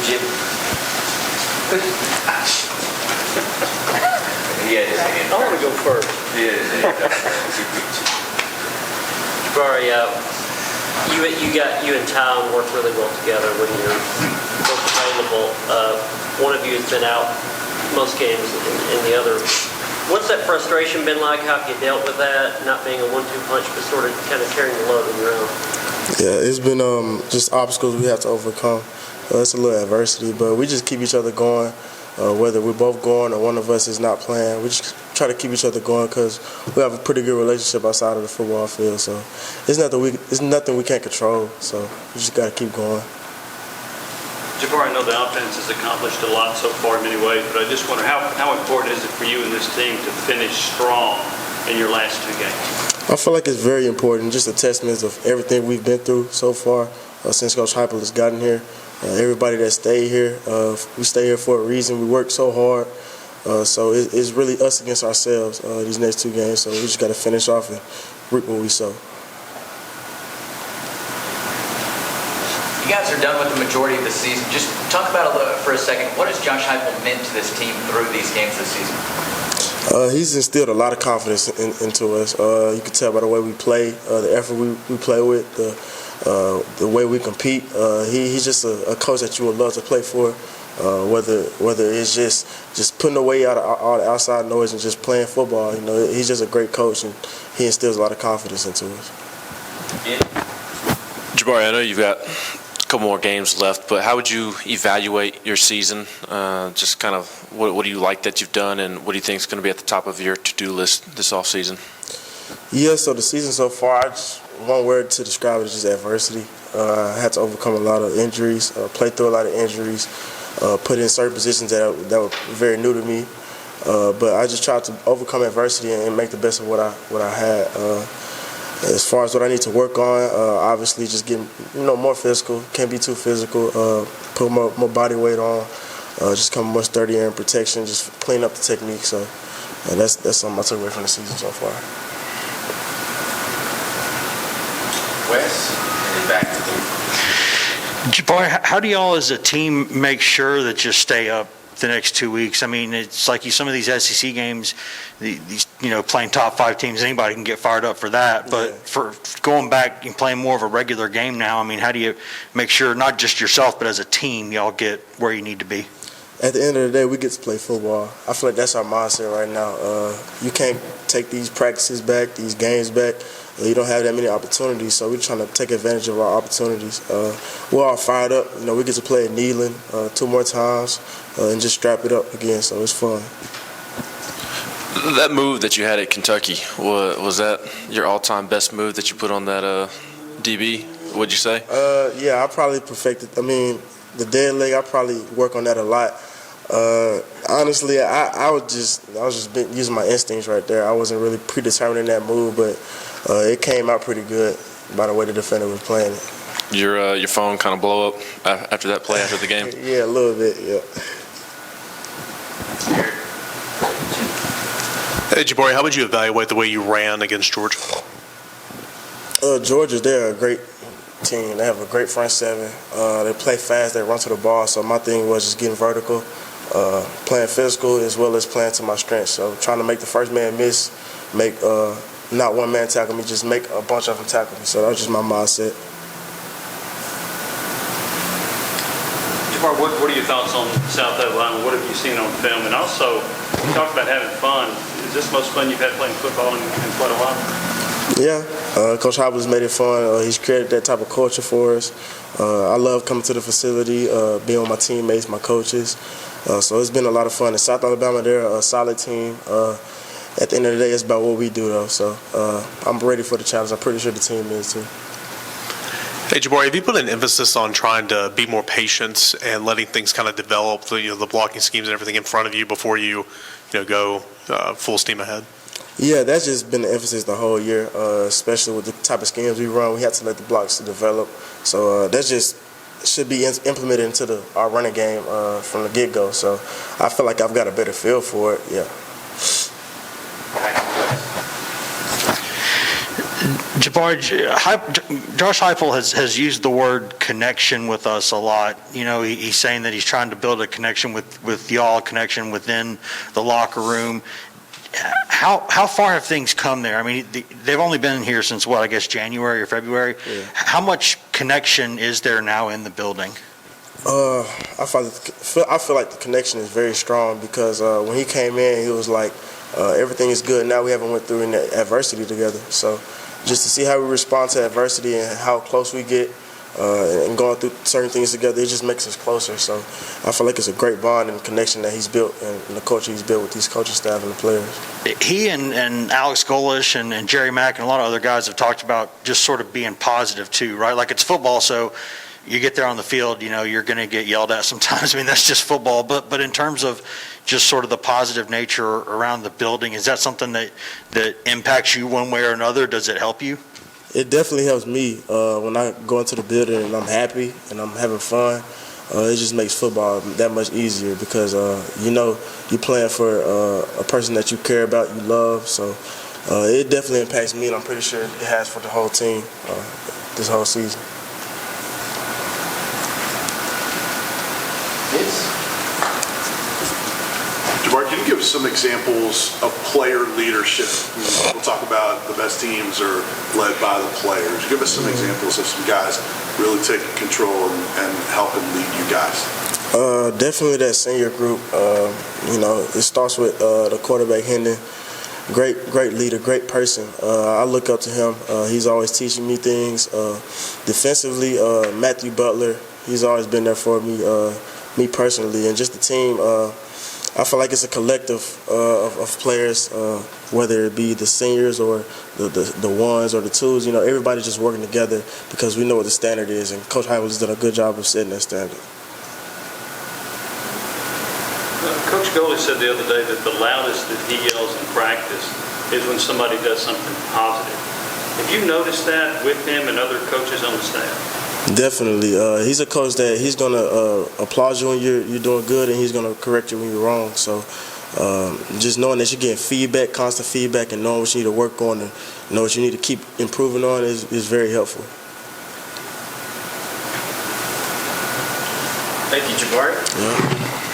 Jib. I want to go first. Jabari, you and Tom work really well together when you're both available. One of you has been out most games, and the other. What's that frustration been like? How have you dealt with that? Not being a 1-2 punch, but sort of kind of carrying the load on your own. Yeah, it's been just obstacles we have to overcome. It's a little adversity, but we just keep each other going. Whether we're both going or one of us is not playing, we just try to keep each other going because we have a pretty good relationship outside of the football field. So it's nothing we can't control. So we just got to keep going. Jabari, I know the offense has accomplished a lot so far in many ways, but I just wonder how important is it for you and this team to finish strong in your last 2 games? I feel like it's very important, just a testament of everything we've been through so far since Coach Heifel has gotten here. Everybody that stayed here, we stay here for a reason. We work so hard, so it's really us against ourselves these next 2 games. So we just got to finish off and reap what we sow. You guys are done with the majority of the season. Just talk about it for a second. What has Josh Heifel meant to this team through these games this season? He's instilled a lot of confidence into us. You can tell by the way we play, the effort we play with, the way we compete. He's just a coach that you would love to play for. Whether it's just putting away all the outside noise and just playing football. You know, he's just a great coach, and he instills a lot of confidence into us. Jabari, I know you've got a couple more games left, but how would you evaluate your season? Just kind of what do you like that you've done, and what do you think is going to be at the top of your to-do list this offseason? Yeah, so the season so far, one word to describe it is just adversity. I had to overcome a lot of injuries, play through a lot of injuries, put in certain positions that were very new to me. But I just tried to overcome adversity and make the best of what I had. As far as what I need to work on, obviously just getting more physical. Can't be too physical. Put more body weight on. Just become more sturdier in protection. Just clean up the technique. So that's something I took away from the season so far. Wes, and back to you. Jabari, how do y'all as a team make sure that you stay up the next 2 weeks? I mean, it's like some of these SEC games, these playing top 5 teams, anybody can get fired up for that. But for going back and playing more of a regular game now, I mean, how do you make sure not just yourself but as a team y'all get where you need to be? At the end of the day, we get to play football. I feel like that's our mindset right now. You can't take these practices back, these games back. You don't have that many opportunities, so we're trying to take advantage of our opportunities. We're all fired up. We get to play at Neyland 2 more times and just strap it up again, so it's fun. That move that you had at Kentucky, was that your all-time best move that you put on that DB, would you say? Yeah, I probably perfected. I mean, the dead leg, I probably work on that a lot. Honestly, I was just using my instincts right there. I wasn't really predetermining that move, but it came out pretty good by the way the defender was playing it. Your phone kind of blow up after that play after the game? Yeah, a little bit, yeah. Hey, Jabari, how would you evaluate the way you ran against Georgia? Georgia, they're a great team. They have a great front seven. They play fast. They run to the ball. So my thing was just getting vertical, playing physical as well as playing to my strengths. So trying to make the first man miss, make not one man tackle me, just make a bunch of them tackle me. So that was just my mindset. Jabari, what are your thoughts on South Carolina? What have you seen on film? And also, you talked about having fun. Is this the most fun you've had playing football in quite a while? Yeah, Coach Heifel has made it fun. He's created that type of culture for us. I love coming to the facility, being with my teammates, my coaches. So it's been a lot of fun. In South Alabama, they're a solid team. At the end of the day, it's about what we do, though. So I'm ready for the challenge. I'm pretty sure the team is, too. Hey, Jabari, have you put an emphasis on trying to be more patient and letting things kind of develop, the blocking schemes and everything in front of you before you go full steam ahead? Yeah, that's just been the emphasis the whole year, especially with the type of schemes we run. We have to let the blocks develop. So that just should be implemented into our running game from the get-go. So I feel like I've got a better feel for it, yeah. Jabari, Josh Heifel has used the word connection with us a lot. You know, he's saying that he's trying to build a connection with y'all, a connection within the locker room. How far have things come there? I mean, they've only been here since what, I guess January or February. Yeah. How much connection is there now in the building? I feel like the connection is very strong because when he came in, he was like, everything is good. Now we haven't went through any adversity together. So just to see how we respond to adversity and how close we get and going through certain things together, it just makes us closer. So I feel like it's a great bond and connection that he's built and the culture he's built with these coaching staff and the players. He and Alex Golish and Jerry Mack and a lot of other guys have talked about just sort of being positive too, right? Like it's football, so you get there on the field, you know, you're going to get yelled at sometimes. I mean, that's just football. But in terms of just sort of the positive nature around the building, is that something that impacts you one way or another? Does it help you? It definitely helps me when I go into the building and I'm happy and I'm having fun. It just makes football that much easier because, you know, you're playing for a person that you care about, you love. So it definitely impacts me, and I'm pretty sure it has for the whole team this whole season. Jabari, can you give us some examples of player leadership? We'll talk about the best teams are led by the players. Give us some examples of some guys really taking control and helping lead you guys. Definitely that senior group. You know, it starts with the quarterback, Hendon. Great leader, great person. I look up to him. He's always teaching me things. Defensively, Matthew Butler, he's always been there for me personally, and just the team. I feel like it's a collective of players, whether it be the seniors or the ones or the twos. You know, everybody just working together because we know what the standard is, and Coach Heifel has done a good job of setting that standard. Coach Goley said the other day that the loudest that he yells in practice is when somebody does something positive. Have you noticed that with him and other coaches on the staff? Definitely. He's a coach that he's going to applaud you when you're doing good, and he's going to correct you when you're wrong. So just knowing that you're getting feedback, constant feedback, and knowing what you need to work on and know what you need to keep improving on is very helpful. Thank you, Jabari. Yeah.